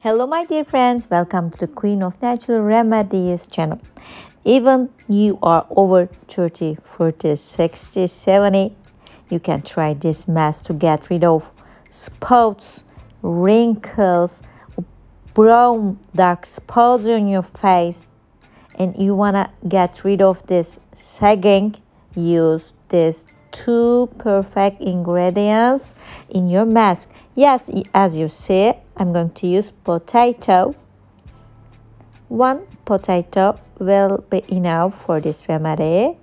Hello my dear friends, welcome to the Queen of Natural Remedies channel. Even you are over 30, 40, 60, 70, you can try this mask to get rid of spots, wrinkles, brown dark spots on your face, and you wanna get rid of this sagging. Use this two perfect ingredients in your mask. Yes, as you see, I'm going to use potato. One potato will be enough for this remedy.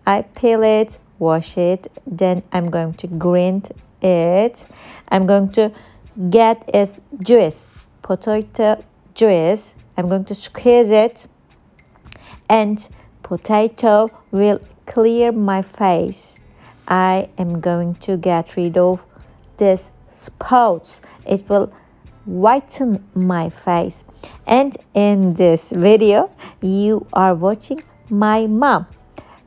I peel it, wash it, then I'm going to grind it. I'm going to get its juice, potato juice. I'm going to squeeze it, and potato will clear my face. I am going to get rid of this spots. It will whiten my face. And in this video, you are watching my mom.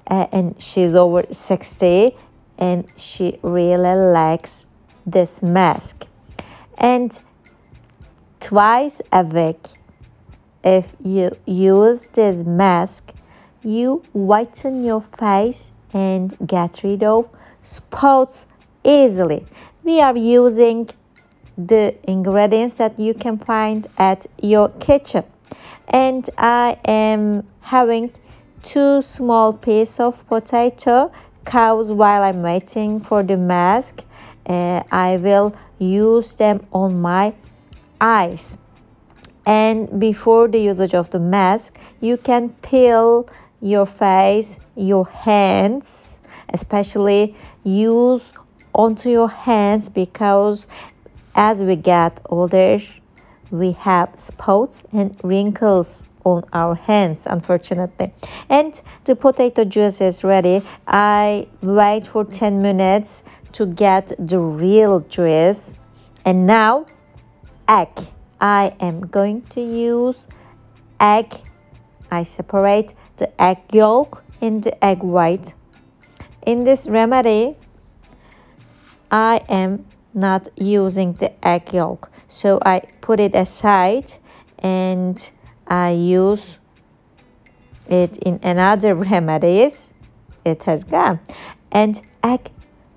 And she's over 60 and she really likes this mask. And twice a week, if you use this mask, you whiten your face and get rid of spots easily. We are using the ingredients that you can find at your kitchen, and I am having 2 small pieces of potato cause while I'm waiting for the mask. I will use them on my eyes. And before the usage of the mask, you can peel your face, your hands, especially use onto your hands, because as we get older, we have spots and wrinkles on our hands, unfortunately. And the potato juice is ready. I wait for 10 minutes to get the real juice. And now, egg. I am going to use egg. I separate the egg yolk and the egg white. In this remedy, I am not using the egg yolk, so I put it aside and I use it in another remedies. It has gone. And egg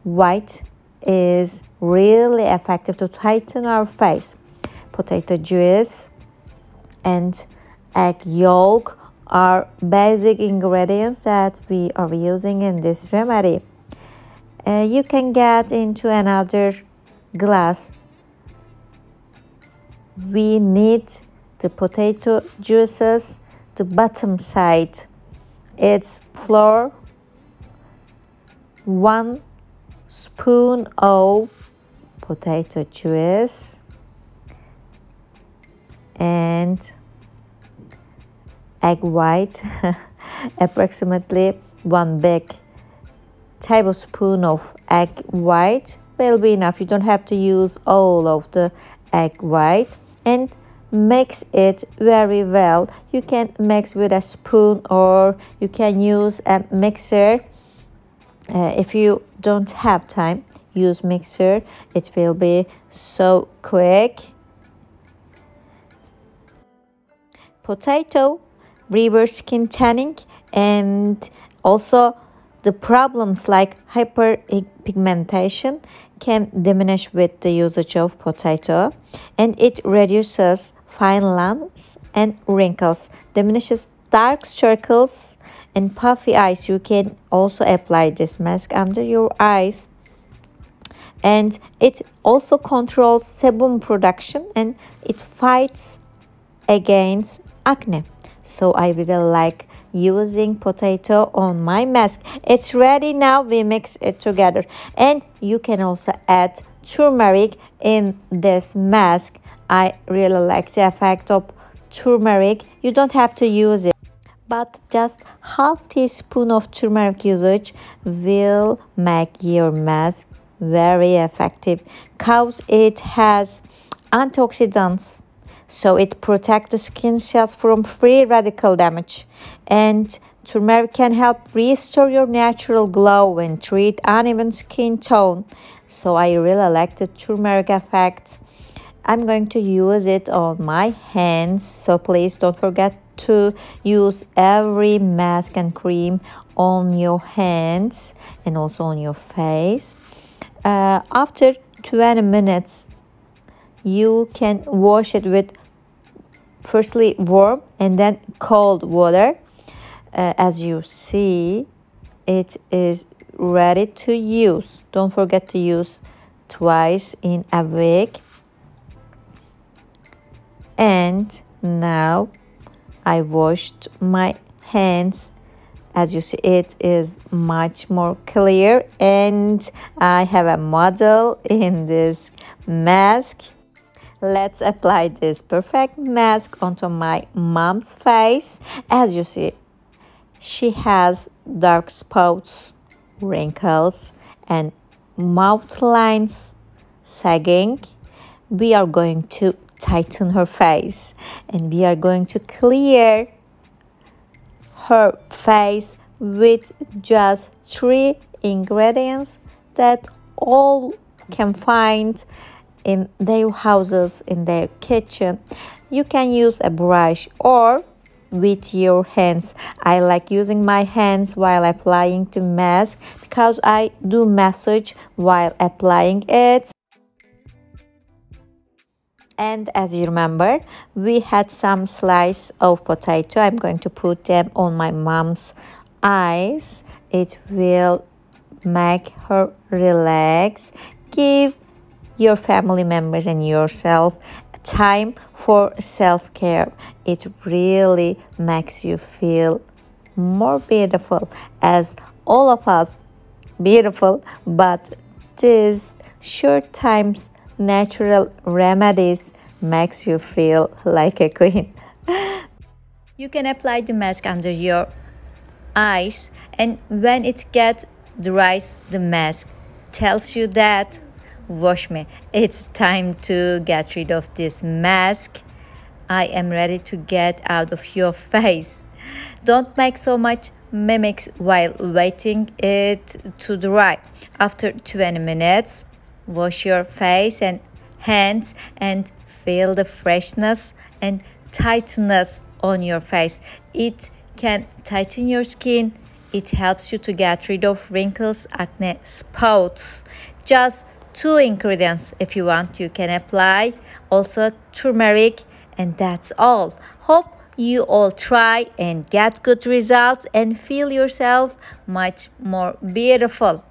white is really effective to tighten our face. Potato juice and egg yolk are basic ingredients that we are using in this remedy. You can get into another glass. We need the potato juices, the bottom side. It's flour, 1 spoon of potato juice, and egg white, approximately 1 big tablespoon of egg white will be enough. You don't have to use all of the egg white, and mix it very well. You can mix with a spoon or you can use a mixer. If you don't have time, use mixer. It will be so quick. Potato reverse skin tanning, and also the problems like hyperpigmentation can diminish with the usage of potato, and it reduces fine lines and wrinkles, diminishes dark circles and puffy eyes. You can also apply this mask under your eyes, and it also controls sebum production and it fights against acne. So I really like using potato on my mask. It's ready now. We mix it together, and you can also add turmeric in this mask. I really like the effect of turmeric. You don't have to use it, but just half teaspoon of turmeric usage will make your mask very effective, because it has antioxidants. So it protects the skin cells from free radical damage. And turmeric can help restore your natural glow and treat uneven skin tone. So I really like the turmeric effect. I'm going to use it on my hands, so please don't forget to use every mask and cream on your hands and also on your face. After 20 minutes, you can wash it with firstly warm and then cold water. As you see, it is ready to use. Don't forget to use twice in a week. And now I washed my hands. As you see, it is much more clear, and I have a model in this mask. Let's apply this perfect mask onto my mom's face. As you see, she has dark spots, wrinkles, and mouth lines sagging. We are going to tighten her face, and we are going to clear her face with just 3 ingredients that all can find in their houses, in their kitchen. You can use a brush or with your hands. I like using my hands while applying the mask because I do massage while applying it. And as you remember, we had some slice of potato. I'm going to put them on my mom's eyes. It will make her relax. Give your family members and yourself time for self-care. It really makes you feel more beautiful, as all of us beautiful, but these short times natural remedies makes you feel like a queen. You can apply the mask under your eyes, and when it gets dry, the mask tells you that wash me. It's time to get rid of this mask. I am ready to get out of your face. Don't make so much mimics while waiting it to dry. After 20 minutes, wash your face and hands and feel the freshness and tightness on your face. It can tighten your skin. It helps you to get rid of wrinkles, acne, spots. Just 2 ingredients. If you want, you can apply also turmeric, and that's all. Hope you all try and get good results and feel yourself much more beautiful.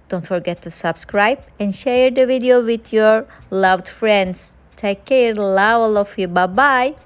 Don't forget to subscribe and share the video with your loved friends. Take care. Love all of you. Bye-bye.